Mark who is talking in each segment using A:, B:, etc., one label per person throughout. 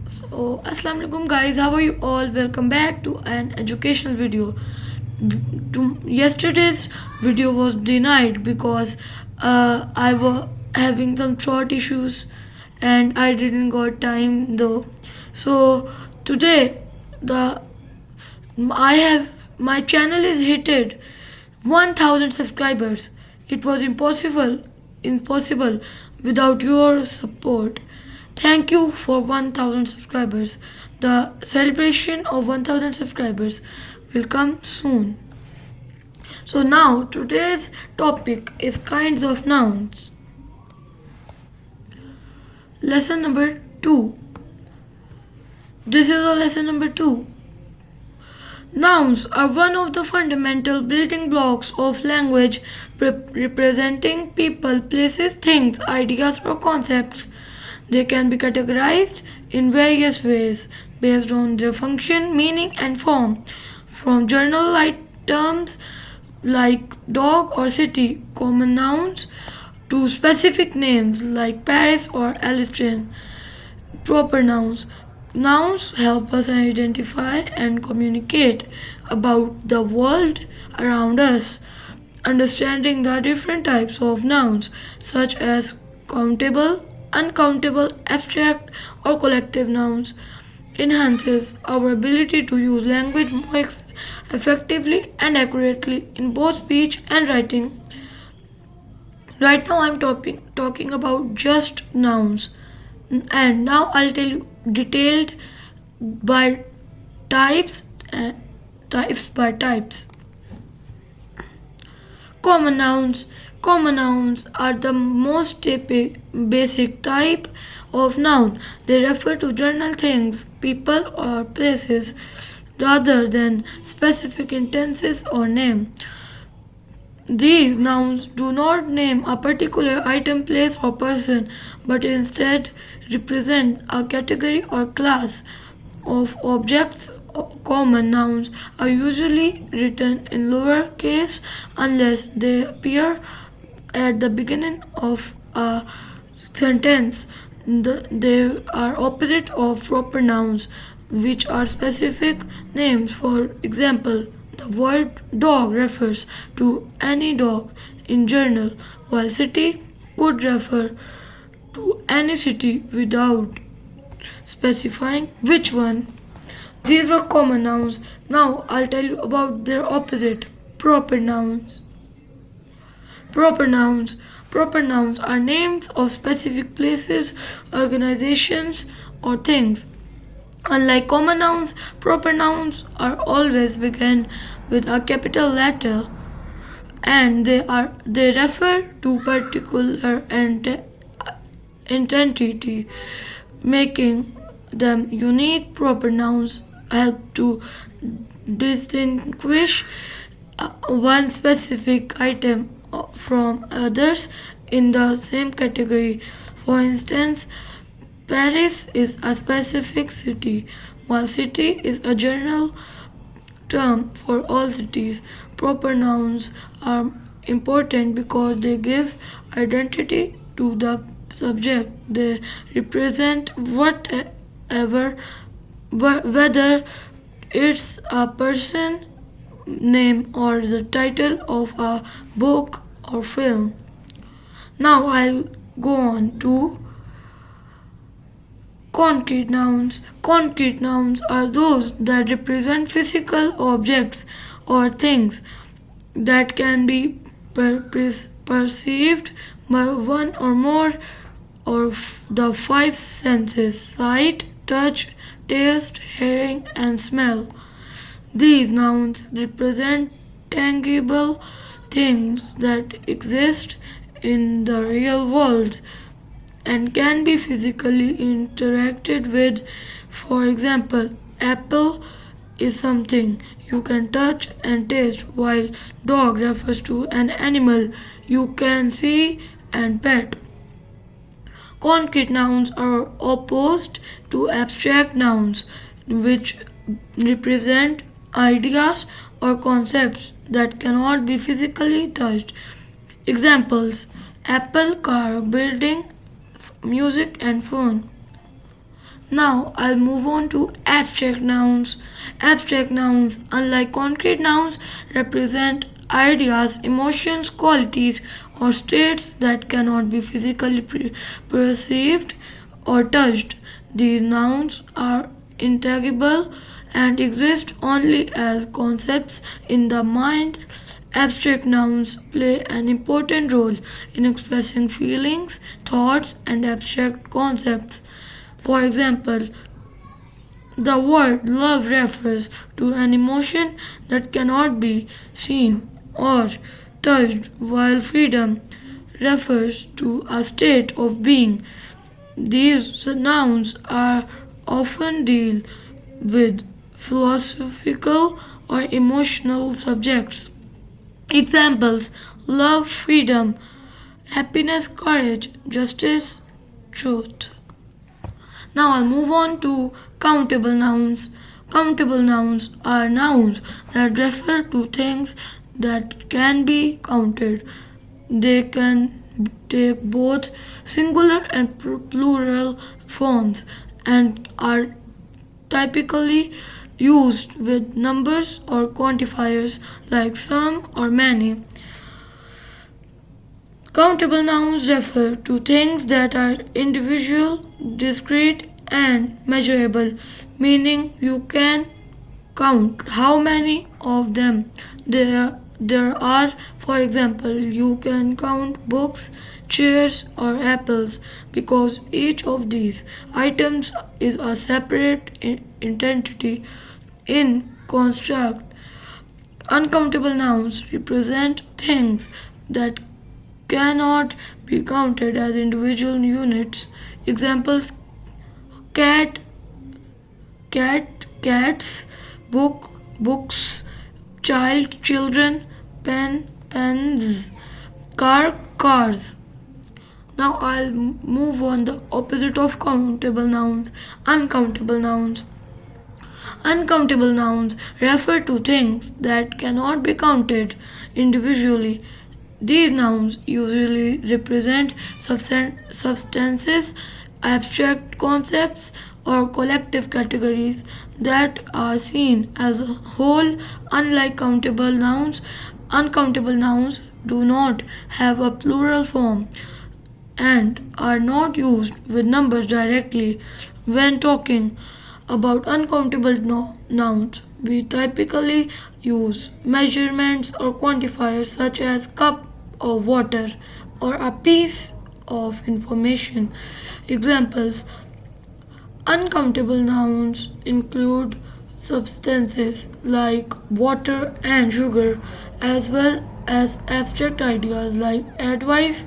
A: Assalamu alaikum guys, how are you all? Welcome back to an educational video. Yesterday's video was denied because I was having some throat issues and I didn't got time though. So today the I have my channel is hitted 1000 subscribers. It was impossible without your support. Thank you for 1000 subscribers. The celebration of 1000 subscribers will come soon. So now today's topic is kinds of nouns. Lesson number 2. This is a lesson number 2. Nouns are one of the fundamental building blocks of language, representing people, places, things, ideas, or concepts. They can be categorized in various ways based on their function, meaning, and form. From journal-like terms like dog or city, common nouns, to specific names like Paris or Alistine, proper nouns. Nouns help us identify and communicate about the world around us. Understanding the different types of nouns, such as countable, uncountable, abstract, or collective nouns, enhances our ability to use language more effectively and accurately in both speech and writing. Right now, I'm talking about just nouns, and now I'll tell you detailed by types, types by types. Common nouns. Common nouns are the most basic type of noun. They refer to general things, people, or places rather than specific instances or name. These nouns do not name a particular item, place, or person, but instead represent a category or class of objects. Common nouns are usually written in lowercase unless they appear at the beginning of a sentence. They are opposite of proper nouns, which are specific names. For example, the word dog refers to any dog in general, while city could refer to any city without specifying which one. These were common nouns. Now I'll tell you about their opposite, proper nouns. Proper nouns. Proper nouns are names of specific places, organizations, or things. Unlike common nouns, proper nouns are always begin with a capital letter, and they refer to particular entity, making them unique. Proper nouns help to distinguish one specific item from others in the same category. For instance, Paris is a specific city, while city is a general term for all cities. Proper nouns are important because they give identity to the subject. They represent whatever, whether it's a person, name, or the title of a book or film. Now I'll go on to concrete nouns. Concrete nouns are those that represent physical objects or things that can be perceived by one or more of the five senses: sight, touch, taste, hearing, and smell. These nouns represent tangible things that exist in the real world and can be physically interacted with. For example, apple is something you can touch and taste, while dog refers to an animal you can see and pet. Concrete nouns are opposed to abstract nouns, which represent ideas or concepts that cannot be physically touched. Examples: apple, car, building, music, and phone. Now I'll move on to abstract nouns. Abstract nouns, unlike concrete nouns, represent ideas, emotions, qualities, or states that cannot be physically perceived or touched. These nouns are intangible and exist only as concepts in the mind. Abstract nouns play an important role in expressing feelings, thoughts, and abstract concepts. For example, the word love refers to an emotion that cannot be seen or touched, while freedom refers to a state of being. These nouns are often deal with philosophical or emotional subjects. Examples: love, freedom, happiness, courage, justice, truth. Now I'll move on to countable nouns. Countable nouns are nouns that refer to things that can be counted. They can take both singular and plural forms and are typically used with numbers or quantifiers like some or many. Countable nouns refer to things that are individual, discrete, and measurable, meaning you can count how many of them there are. For example, you can count books, chairs, or apples because each of these items is a separate entity in construct. Uncountable nouns represent things that cannot be counted as individual units. Examples: cat, cats, books, child, children, pens, cars. Now I'll move on the opposite of countable nouns, uncountable nouns. Uncountable nouns refer to things that cannot be counted individually. These nouns usually represent substances, abstract concepts, or collective categories that are seen as a whole. Unlike uncountable nouns do not have a plural form and are not used with numbers directly. When talking about uncountable nouns, we typically use measurements or quantifiers such as cup of water or a piece of information. Examples: uncountable nouns include substances like water and sugar, as well as abstract ideas like advice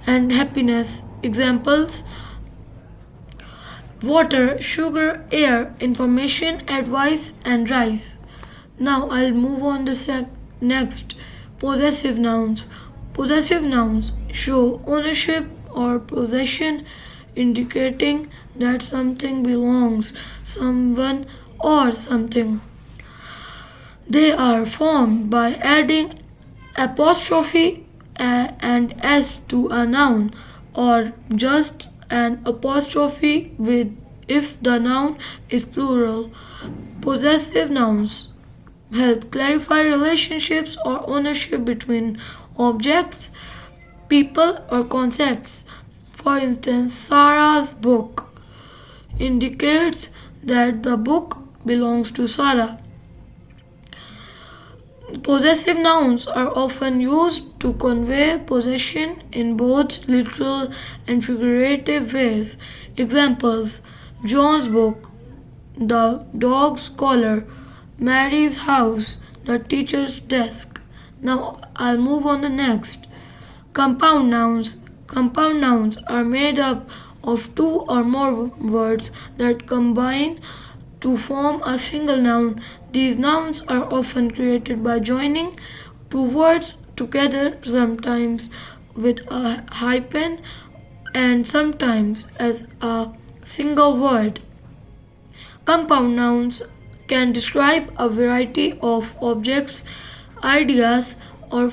A: and happiness. Examples: water, sugar, air, information, advice, and rice. Now I'll move on to next possessive nouns. Possessive nouns show ownership or possession, indicating that something belongs someone or something. They are formed by adding apostrophe and s to a noun, or just an apostrophe with if the noun is plural. Possessive nouns help clarify relationships or ownership between objects, people, or concepts. For instance, Sarah's book indicates that the book belongs to Sarah. Possessive nouns are often used to convey possession in both literal and figurative ways. Examples: John's book, the dog's collar, Mary's house, the teacher's desk. Now I'll move on to next. Compound nouns. Compound nouns are made up of two or more words that combine to form a single noun. These nouns are often created by joining two words together, sometimes with a hyphen and sometimes as a single word. Compound nouns can describe a variety of objects, ideas, or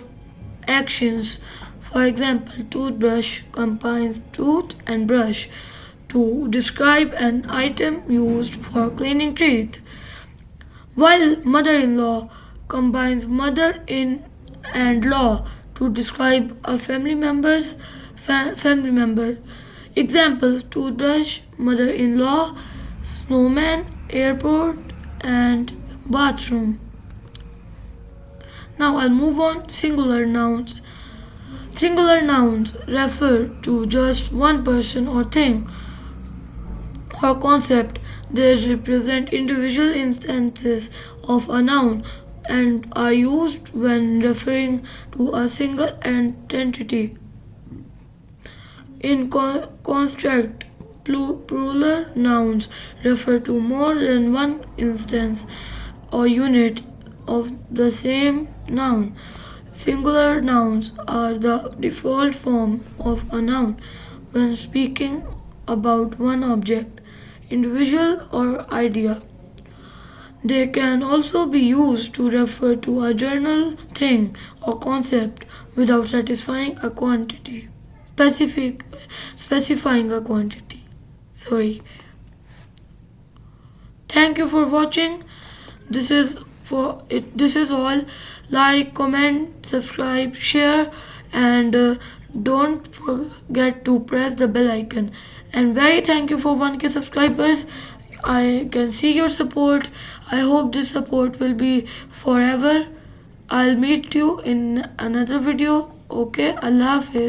A: actions. For example, toothbrush combines tooth and brush. to describe an item used for cleaning teeth, while mother-in-law combines mother in and law to describe a family member. Examples: toothbrush, mother-in-law, snowman, airport, and bathroom. Now I'll move on singular nouns. Singular nouns refer to just one person or thing or concept. They represent individual instances of a noun and are used when referring to a single entity. In construct, plural nouns refer to more than one instance or unit of the same noun. Singular nouns are the default form of a noun when speaking about one object, individual, or idea. They can also be used to refer to a general thing or concept without satisfying a quantity. Specific specifying a quantity. Sorry. Thank you for watching. This is for it. This is all. Like, comment, subscribe, share, and don't forget to press the bell icon. And very thank you for 1K subscribers. I can see your support. I hope this support will be forever. I'll meet you in another video. Okay, Allah Hafiz.